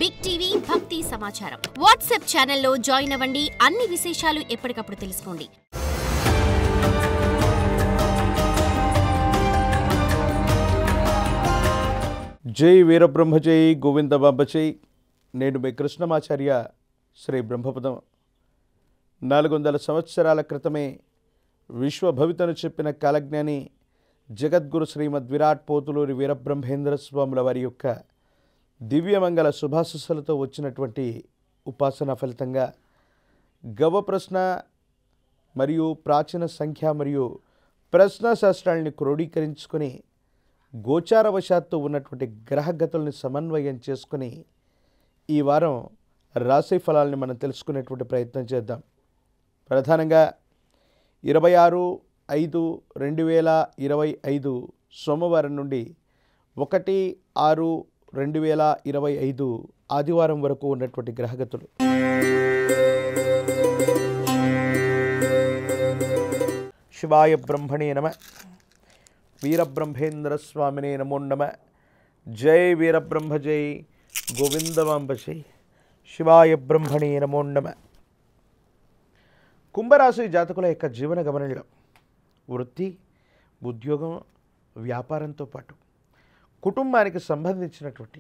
Big TV భక్తి సమాచారం WhatsApp ఛానల్లో జాయిన్ అవ్వండి. అన్ని విశేషాలు ఎప్పటికప్పుడు తెలుసుకోండి. జై వీరబ్రహ్మ జై గోవింద బాబ జై. నేను మీ కృష్ణమాచార్య శ్రీ బ్రహ్మపదం. 400 సంవత్సరాల క్రితమే విశ్వభవితను చెప్పిన కాలజ్ఞాని జగద్గురు శ్రీమద్ విరాట్ పోతులూరి వీరబ్రహ్మేంద్ర స్వాముల వారి యొక్క దివ్యమంగళ శుభాశస్సులతో వచ్చినటువంటి ఉపాసన ఫలితంగా గవ ప్రశ్న మరియు ప్రాచీన సంఖ్య మరియు ప్రశ్న శాస్త్రాలని క్రోడీకరించుకొని గోచారవశాత్తు ఉన్నటువంటి గ్రహగతుల్ని సమన్వయం చేసుకుని ఈ వారం రాశి ఫలాలని మనం తెలుసుకునేటువంటి ప్రయత్నం చేద్దాం. ప్రధానంగా 26/5/2025 సోమవారం నుండి 1/6/2025 ఆదివారం వరకు ఉన్నటువంటి గ్రహగతులు. శివాయ బ్రహ్మణే నమః. వీరబ్రహ్మేంద్ర స్వామినే నమో నమః. జై వీరబ్రహ్మ జై గోవిందమాంబ జై. శివాయ బ్రహ్మణే నమో నమః. కుంభరాశి జాతకుల యొక్క జీవన గమనంలో వృత్తి, ఉద్యోగం, వ్యాపారంతో పాటు కుటుంబానికి సంబంధించినటువంటి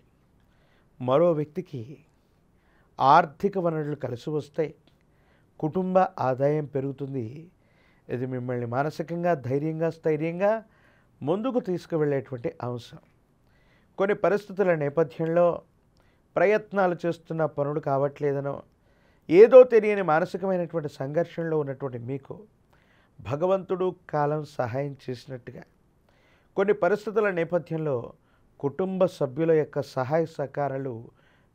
మరో వ్యక్తికి ఆర్థిక వనరులు కలిసి వస్తాయి. కుటుంబ ఆదాయం పెరుగుతుంది. ఇది మిమ్మల్ని మానసికంగా ధైర్యంగా స్థైర్యంగా ముందుకు తీసుకువెళ్ళేటువంటి అంశం. కొన్ని పరిస్థితుల నేపథ్యంలో ప్రయత్నాలు చేస్తున్న పనులు కావట్లేదనో ఏదో తెలియని మానసికమైనటువంటి సంఘర్షణలో ఉన్నటువంటి మీకు భగవంతుడు కాలం సహాయం చేసినట్టుగా కొన్ని పరిస్థితుల నేపథ్యంలో కుటుంబ సభ్యుల యొక్క సహాయ సహకారాలు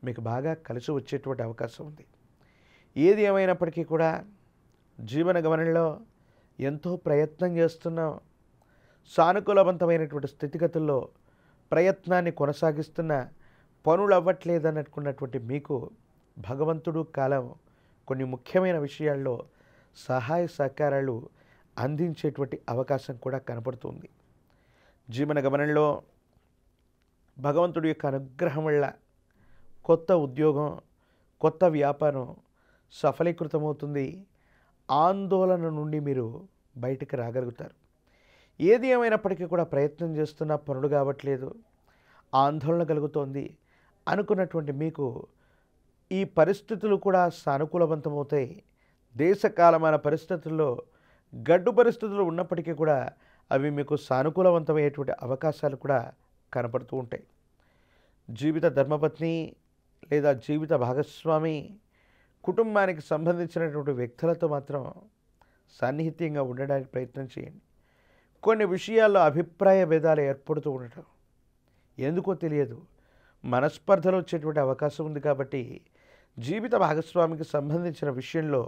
మీకు బాగా కలిసి వచ్చేటువంటి అవకాశం ఉంది. ఏది ఏమైనప్పటికీ కూడా జీవన గమనంలో ఎంతో ప్రయత్నం చేస్తున్నాం. సానుకూలవంతమైనటువంటి స్థితిగతుల్లో ప్రయత్నాన్ని కొనసాగిస్తున్న పనులు అవ్వట్లేదనుకున్నటువంటి మీకు భగవంతుడు కాలం కొన్ని ముఖ్యమైన విషయాల్లో సహాయ సహకారాలు అందించేటువంటి అవకాశం కూడా కనపడుతుంది. జీవన గమనంలో భగవంతుడి యొక్క అనుగ్రహం వల్ల కొత్త ఉద్యోగం, కొత్త వ్యాపారం సఫలీకృతమవుతుంది. ఆందోళన నుండి మీరు బయటికి రాగలుగుతారు. ఏది ఏమైనప్పటికీ కూడా ప్రయత్నం చేస్తున్న పనులు కావట్లేదు, ఆందోళన కలుగుతోంది అనుకున్నటువంటి మీకు ఈ పరిస్థితులు కూడా సానుకూలవంతమవుతాయి. దేశకాలమైన పరిస్థితుల్లో గడ్డు పరిస్థితులు ఉన్నప్పటికీ కూడా అవి మీకు సానుకూలవంతమయ్యేటువంటి అవకాశాలు కూడా కనపడుతూ ఉంటాయి. జీవిత ధర్మపత్ని లేదా జీవిత భాగస్వామి, కుటుంబానికి సంబంధించినటువంటి వ్యక్తులతో మాత్రం సాన్నిహిత్యంగా ఉండడానికి ప్రయత్నం చేయండి. కొన్ని విషయాల్లో అభిప్రాయ భేదాలు ఏర్పడుతూ ఉండటం ఎందుకో తెలియదు, మనస్పర్ధలు వచ్చేటువంటి అవకాశం ఉంది. కాబట్టి జీవిత భాగస్వామికి సంబంధించిన విషయంలో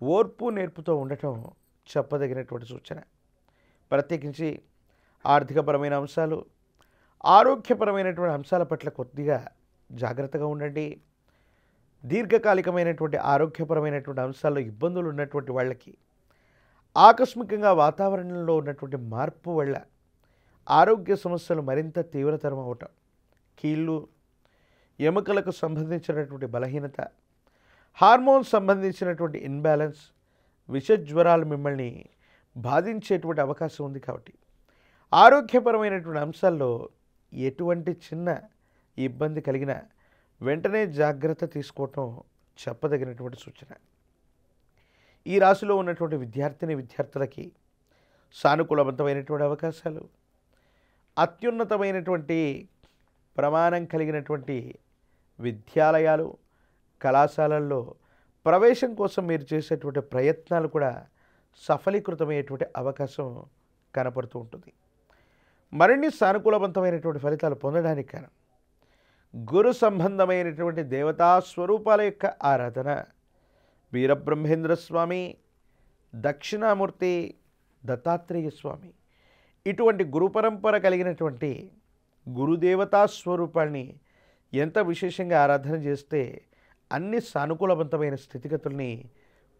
ఓర్పు నేర్పుతో ఉండటం చెప్పదగినటువంటి సూచన. ప్రత్యేకించి ఆర్థికపరమైన అంశాలు, ఆరోగ్యపరమైనటువంటి అంశాల పట్ల కొద్దిగా జాగ్రత్తగా ఉండండి. దీర్ఘకాలికమైనటువంటి ఆరోగ్యపరమైనటువంటి అంశాల్లో ఇబ్బందులు ఉన్నటువంటి వాళ్ళకి ఆకస్మికంగా వాతావరణంలో ఉన్నటువంటి మార్పు వల్ల ఆరోగ్య సమస్యలు మరింత తీవ్రతరం అవటం, కీళ్ళు, ఎముకలకు సంబంధించినటువంటి బలహీనత, హార్మోన్ సంబంధించినటువంటి ఇన్బ్యాలెన్స్, విషజ్వరాలు మిమ్మల్ని బాధించేటువంటి అవకాశం ఉంది. కాబట్టి ఆరోగ్యపరమైనటువంటి అంశాల్లో ఎటువంటి చిన్న ఇబ్బంది కలిగినా వెంటనే జాగ్రత్త తీసుకోవటం చెప్పదగినటువంటి సూచన. ఈ రాశిలో ఉన్నటువంటి విద్యార్థులకి సానుకూలవంతమైనటువంటి అవకాశాలు, అత్యున్నతమైనటువంటి ప్రమాణం కలిగినటువంటి విద్యాలయాలు, కళాశాలల్లో ప్రవేశం కోసం మీరు చేసేటువంటి ప్రయత్నాలు కూడా సఫలీకృతమయ్యేటువంటి అవకాశం కనపడుతూ ఉంటుంది. మరిన్ని సానుకూలవంతమైనటువంటి ఫలితాలు పొందడానికి కారణం గురు సంబంధమైనటువంటి దేవతా స్వరూపాల యొక్క ఆరాధన. వీరబ్రహ్మేంద్ర స్వామి, దక్షిణామూర్తి, దత్తాత్రేయ స్వామి ఇటువంటి గురు పరంపర కలిగినటువంటి గురుదేవతా స్వరూపాన్ని ఎంత విశేషంగా ఆరాధన చేస్తే అన్ని సానుకూలవంతమైన స్థితిగతుల్ని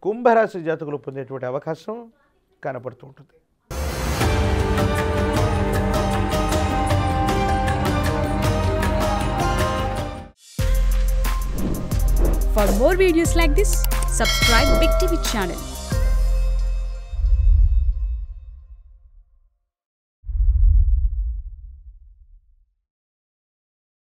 కుంభరాశి జాతకులు పొందేటువంటి అవకాశం కనపడుతూ ఉంటుంది. For more videos like this, subscribe Big TV channel.